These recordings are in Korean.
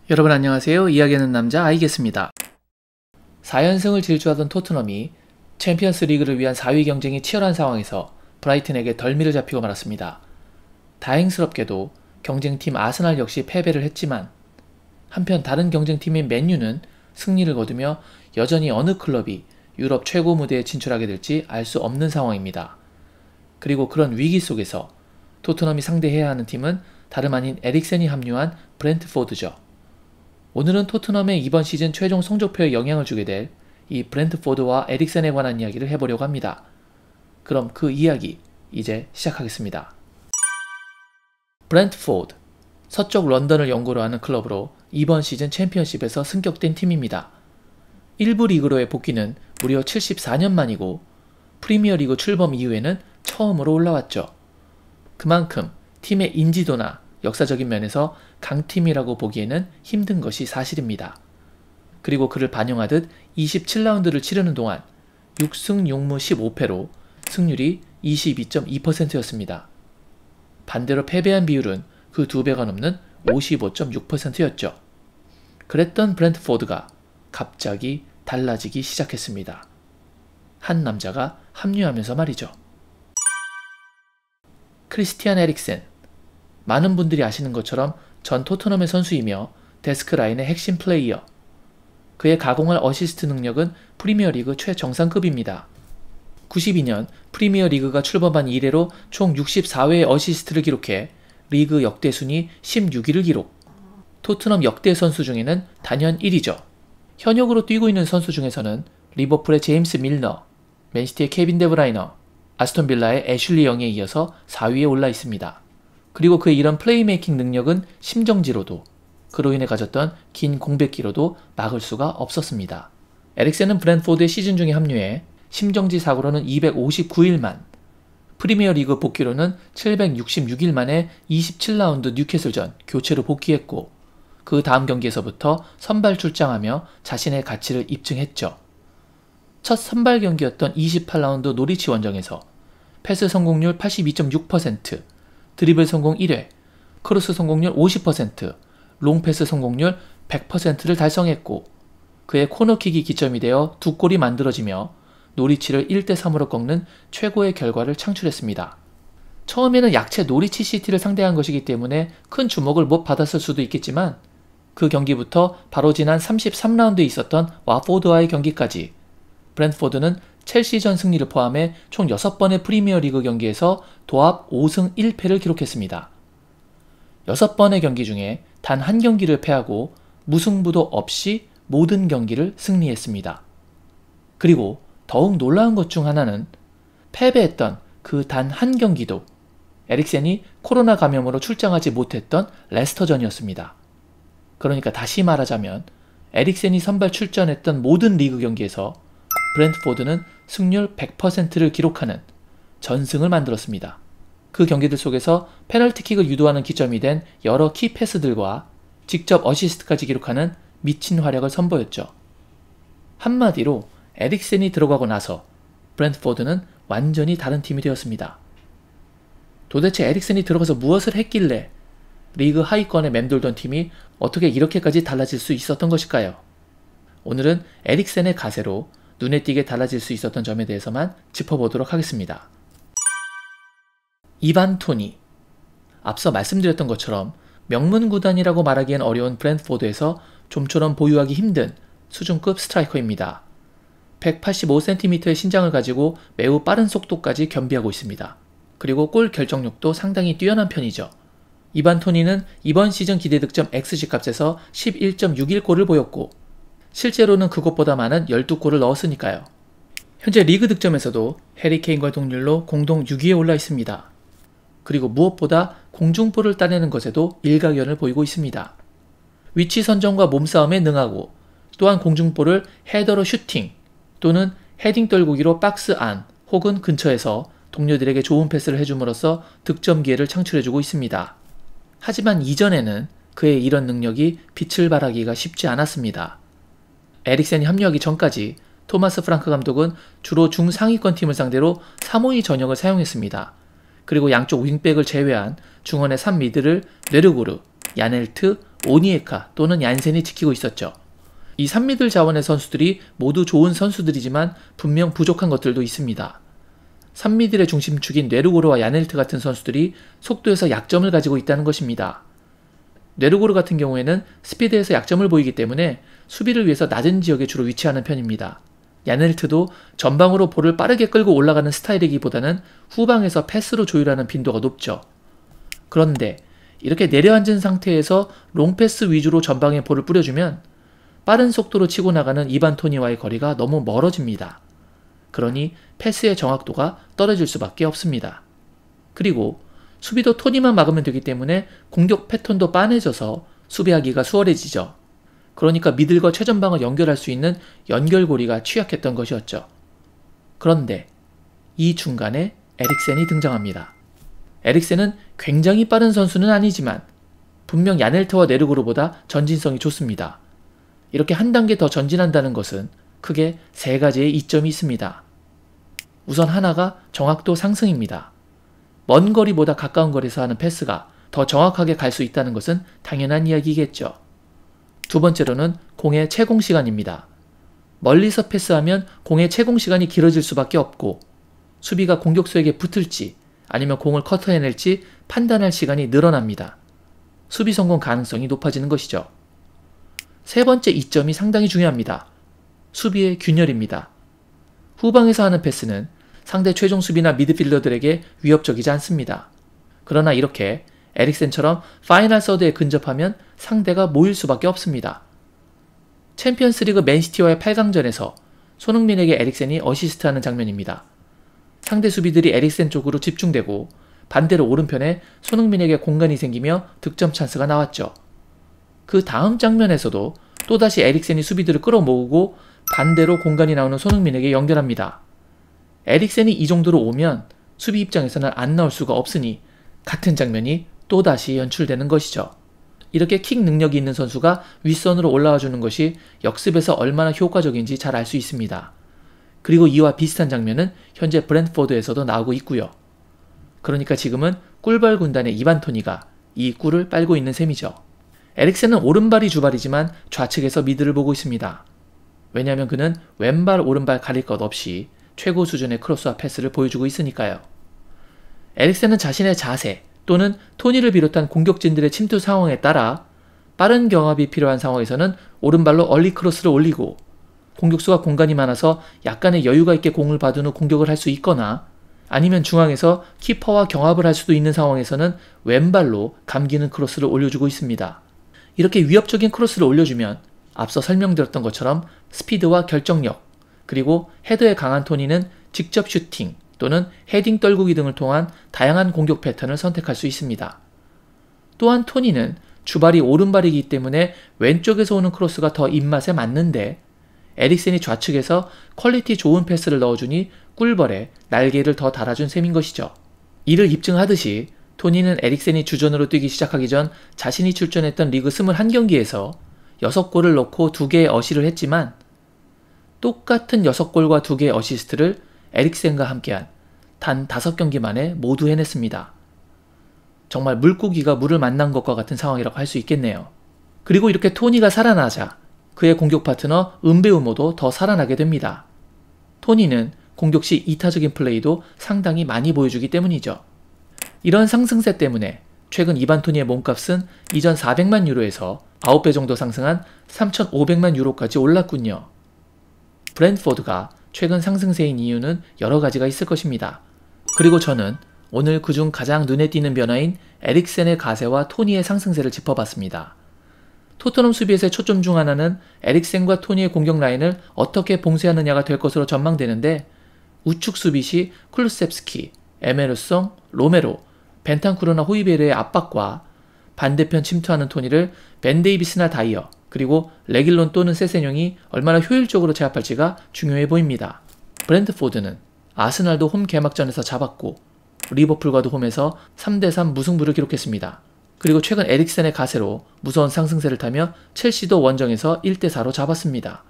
여러분 안녕하세요. 이야기하는 남자 아이겠습니다. 4연승을 질주하던 토트넘이 챔피언스 리그를 위한 4위 경쟁이 치열한 상황에서 브라이튼에게 덜미를 잡히고 말았습니다. 다행스럽게도 경쟁팀 아스날 역시 패배를 했지만 한편 다른 경쟁팀인 맨유는 승리를 거두며 여전히 어느 클럽이 유럽 최고 무대에 진출하게 될지 알 수 없는 상황입니다. 그리고 그런 위기 속에서 토트넘이 상대해야 하는 팀은 다름 아닌 에릭센이 합류한 브렌트포드죠. 오늘은 토트넘의 이번 시즌 최종 성적표에 영향을 주게 될 이 브렌트포드와 에릭센에 관한 이야기를 해보려고 합니다. 그럼 그 이야기 이제 시작하겠습니다. 브렌트포드, 서쪽 런던을 연고로 하는 클럽으로 이번 시즌 챔피언십에서 승격된 팀입니다. 1부 리그로의 복귀는 무려 74년 만이고 프리미어리그 출범 이후에는 처음으로 올라왔죠. 그만큼 팀의 인지도나 역사적인 면에서 강팀이라고 보기에는 힘든 것이 사실입니다. 그리고 그를 반영하듯 27라운드를 치르는 동안 6승 6무 15패로 승률이 22.2%였습니다. 반대로 패배한 비율은 그 2배가 넘는 55.6%였죠. 그랬던 브렌트포드가 갑자기 달라지기 시작했습니다. 한 남자가 합류하면서 말이죠. 크리스티안 에릭센. 많은 분들이 아시는 것처럼 전 토트넘의 선수이며 데스크 라인의 핵심 플레이어. 그의 가공할 어시스트 능력은 프리미어리그 최정상급입니다. 92년 프리미어리그가 출범한 이래로 총 64회의 어시스트를 기록해 리그 역대 순위 16위를 기록. 토트넘 역대 선수 중에는 단연 1위죠. 현역으로 뛰고 있는 선수 중에서는 리버풀의 제임스 밀너, 맨시티의 케빈 데브라이너, 아스톤 빌라의 애슐리 영에 이어서 4위에 올라 있습니다. 그리고 그의 이런 플레이메이킹 능력은 심정지로도, 그로 인해 가졌던 긴 공백기로도 막을 수가 없었습니다. 에릭센은 브렌트포드의 시즌 중에 합류해 심정지 사고로는 259일 프리미어리그 복귀로는 766일 만에 27라운드 뉴캐슬전 교체로 복귀했고 그 다음 경기에서부터 선발 출장하며 자신의 가치를 입증했죠. 첫 선발 경기였던 28라운드 노리치 원정에서 패스 성공률 82.6%, 드리블 성공 1회, 크로스 성공률 50%, 롱패스 성공률 100%를 달성했고 그의 코너킥이 기점이 되어 2골이 만들어지며 노리치를 1대3으로 꺾는 최고의 결과를 창출했습니다. 처음에는 약체 노리치 시티를 상대한 것이기 때문에 큰 주목을 못 받았을 수도 있겠지만 그 경기부터 바로 지난 33라운드에 있었던 와포드와의 경기까지 브렌트포드는 첼시전 승리를 포함해 총 6번의 프리미어리그 경기에서 도합 5승 1패를 기록했습니다. 6번의 경기 중에 단 한 경기를 패하고 무승부도 없이 모든 경기를 승리했습니다. 그리고 더욱 놀라운 것 중 하나는 패배했던 그 단 한 경기도 에릭센이 코로나 감염으로 출장하지 못했던 레스터전이었습니다. 그러니까 다시 말하자면 에릭센이 선발 출전했던 모든 리그 경기에서 브렌트포드는 승률 100%를 기록하는 전승을 만들었습니다. 그 경기들 속에서 페널티킥을 유도하는 기점이 된 여러 키 패스들과 직접 어시스트까지 기록하는 미친 활약을 선보였죠. 한마디로 에릭센이 들어가고 나서 브렌트포드는 완전히 다른 팀이 되었습니다. 도대체 에릭센이 들어가서 무엇을 했길래 리그 하위권에 맴돌던 팀이 어떻게 이렇게까지 달라질 수 있었던 것일까요? 오늘은 에릭센의 가세로 눈에 띄게 달라질 수 있었던 점에 대해서만 짚어보도록 하겠습니다. 이반 토니. 앞서 말씀드렸던 것처럼 명문 구단이라고 말하기엔 어려운 브렌트포드에서 좀처럼 보유하기 힘든 수준급 스트라이커입니다. 185cm의 신장을 가지고 매우 빠른 속도까지 겸비하고 있습니다. 그리고 골 결정력도 상당히 뛰어난 편이죠. 이반 토니는 이번 시즌 기대 득점 XG 값에서 11.61골을 보였고 실제로는 그것보다 많은 12골을 넣었으니까요. 현재 리그 득점에서도 해리 케인과 동률로 공동 6위에 올라 있습니다. 그리고 무엇보다 공중볼을 따내는 것에도 일가견을 보이고 있습니다. 위치 선정과 몸싸움에 능하고 또한 공중볼을 헤더로 슈팅 또는 헤딩 떨구기로 박스 안 혹은 근처에서 동료들에게 좋은 패스를 해줌으로써 득점 기회를 창출해주고 있습니다. 하지만 이전에는 그의 이런 능력이 빛을 발하기가 쉽지 않았습니다. 에릭센이 합류하기 전까지 토마스 프랑크 감독은 주로 중상위권 팀을 상대로 352 전형을 사용했습니다. 그리고 양쪽 윙백을 제외한 중원의 3미드를 네르고르, 야넬트, 오니에카 또는 얀센이 지키고 있었죠. 이 산미들 자원의 선수들이 모두 좋은 선수들이지만 분명 부족한 것들도 있습니다. 산미들의 중심축인 뇌르고르와 야넬트 같은 선수들이 속도에서 약점을 가지고 있다는 것입니다. 뇌르고르 같은 경우에는 스피드에서 약점을 보이기 때문에 수비를 위해서 낮은 지역에 주로 위치하는 편입니다. 야넬트도 전방으로 볼을 빠르게 끌고 올라가는 스타일이기보다는 후방에서 패스로 조율하는 빈도가 높죠. 그런데 이렇게 내려앉은 상태에서 롱패스 위주로 전방에 볼을 뿌려주면 빠른 속도로 치고 나가는 이반 토니와의 거리가 너무 멀어집니다. 그러니 패스의 정확도가 떨어질 수밖에 없습니다. 그리고 수비도 토니만 막으면 되기 때문에 공격 패턴도 빤해져서 수비하기가 수월해지죠. 그러니까 미들과 최전방을 연결할 수 있는 연결고리가 취약했던 것이었죠. 그런데 이 중간에 에릭센이 등장합니다. 에릭센은 굉장히 빠른 선수는 아니지만 분명 야넬트와 네르고르보다 전진성이 좋습니다. 이렇게 한 단계 더 전진한다는 것은 크게 세 가지의 이점이 있습니다. 우선 하나가 정확도 상승입니다. 먼 거리보다 가까운 거리에서 하는 패스가 더 정확하게 갈 수 있다는 것은 당연한 이야기겠죠. 두 번째로는 공의 채공 시간입니다. 멀리서 패스하면 공의 채공 시간이 길어질 수밖에 없고 수비가 공격수에게 붙을지 아니면 공을 커트해낼지 판단할 시간이 늘어납니다. 수비 성공 가능성이 높아지는 것이죠. 세 번째 이점이 상당히 중요합니다. 수비의 균열입니다. 후방에서 하는 패스는 상대 최종 수비나 미드필더들에게 위협적이지 않습니다. 그러나 이렇게 에릭센처럼 파이널 서드에 근접하면 상대가 모일 수밖에 없습니다. 챔피언스리그 맨시티와의 8강전에서 손흥민에게 에릭센이 어시스트하는 장면입니다. 상대 수비들이 에릭센 쪽으로 집중되고 반대로 오른편에 손흥민에게 공간이 생기며 득점 찬스가 나왔죠. 그 다음 장면에서도 또다시 에릭센이 수비들을 끌어모으고 반대로 공간이 나오는 손흥민에게 연결합니다. 에릭센이 이 정도로 오면 수비 입장에서는 안 나올 수가 없으니 같은 장면이 또다시 연출되는 것이죠. 이렇게 킥 능력이 있는 선수가 윗선으로 올라와 주는 것이 역습에서 얼마나 효과적인지 잘 알 수 있습니다. 그리고 이와 비슷한 장면은 현재 브랜트포드에서도 나오고 있고요. 그러니까 지금은 꿀벌 군단의 이반 토니가 이 꿀을 빨고 있는 셈이죠. 에릭센은 오른발이 주발이지만 좌측에서 미드를 보고 있습니다. 왜냐하면 그는 왼발 오른발 가릴 것 없이 최고 수준의 크로스와 패스를 보여주고 있으니까요. 에릭센은 자신의 자세 또는 토니를 비롯한 공격진들의 침투 상황에 따라 빠른 경합이 필요한 상황에서는 오른발로 얼리 크로스를 올리고 공격수가 공간이 많아서 약간의 여유가 있게 공을 받은 후 공격을 할 수 있거나 아니면 중앙에서 키퍼와 경합을 할 수도 있는 상황에서는 왼발로 감기는 크로스를 올려주고 있습니다. 이렇게 위협적인 크로스를 올려주면 앞서 설명드렸던 것처럼 스피드와 결정력 그리고 헤더에 강한 토니는 직접 슈팅 또는 헤딩 떨구기 등을 통한 다양한 공격 패턴을 선택할 수 있습니다. 또한 토니는 주발이 오른발이기 때문에 왼쪽에서 오는 크로스가 더 입맛에 맞는데 에릭센이 좌측에서 퀄리티 좋은 패스를 넣어주니 꿀벌에 날개를 더 달아준 셈인 것이죠. 이를 입증하듯이 토니는 에릭센이 주전으로 뛰기 시작하기 전 자신이 출전했던 리그 21경기에서 6골을 넣고 2개의 어시를 했지만 똑같은 6골과 2개의 어시스트를 에릭센과 함께한 단 5경기 만에 모두 해냈습니다. 정말 물고기가 물을 만난 것과 같은 상황이라고 할 수 있겠네요. 그리고 이렇게 토니가 살아나자 그의 공격 파트너 은베우모도 더 살아나게 됩니다. 토니는 공격 시 이타적인 플레이도 상당히 많이 보여주기 때문이죠. 이런 상승세 때문에 최근 이반 토니의 몸값은 이전 400만 유로에서 9배 정도 상승한 3,500만 유로까지 올랐군요. 브랜트포드가 최근 상승세인 이유는 여러 가지가 있을 것입니다. 그리고 저는 오늘 그중 가장 눈에 띄는 변화인 에릭센의 가세와 토니의 상승세를 짚어봤습니다. 토트넘 수비에서의 초점 중 하나는 에릭센과 토니의 공격 라인을 어떻게 봉쇄하느냐가 될 것으로 전망되는데 우측 수비 시 쿨루셉스키, 에메르송, 로메로, 벤탄쿠르나 호이베르의 압박과 반대편 침투하는 토니를 벤 데이비스나 다이어 그리고 레길론 또는 세세뇽이 얼마나 효율적으로 제압할지가 중요해 보입니다. 브랜트포드는 아스날도 홈 개막전에서 잡았고 리버풀과도 홈에서 3대3 무승부를 기록했습니다. 그리고 최근 에릭센의 가세로 무서운 상승세를 타며 첼시도 원정에서 1대4로 잡았습니다.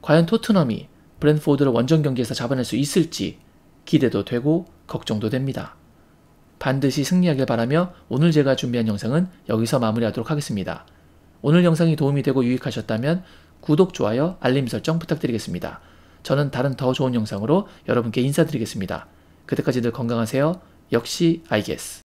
과연 토트넘이 브랜트포드를 원정 경기에서 잡아낼 수 있을지 기대도 되고 걱정도 됩니다. 반드시 승리하길 바라며 오늘 제가 준비한 영상은 여기서 마무리하도록 하겠습니다. 오늘 영상이 도움이 되고 유익하셨다면 구독, 좋아요, 알림 설정 부탁드리겠습니다. 저는 다른 더 좋은 영상으로 여러분께 인사드리겠습니다. 그때까지 늘 건강하세요. 역시 I guess.